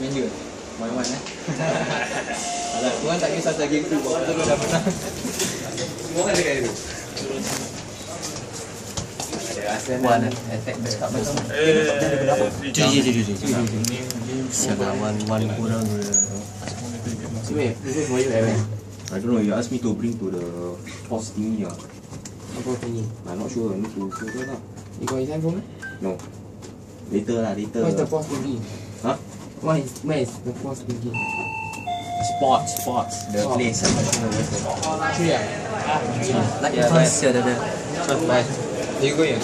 Menu. Main-main Alah, tuan tak kisah saya game tu, bawa tu dah menang. Semua kan dekat itu. Ada Arsenal attack bercakap macam Siapa one kurang Wait, this is what you have. I don't know, you asked me to bring to the horse thingy. Apa thingy? I'm not sure, I need to show her lah. You got his handphone? No. Later lah, later. Where's the force thingy? Huh? Where is the force thingy? Sports the place. Three Like the first, yeah, the You go here.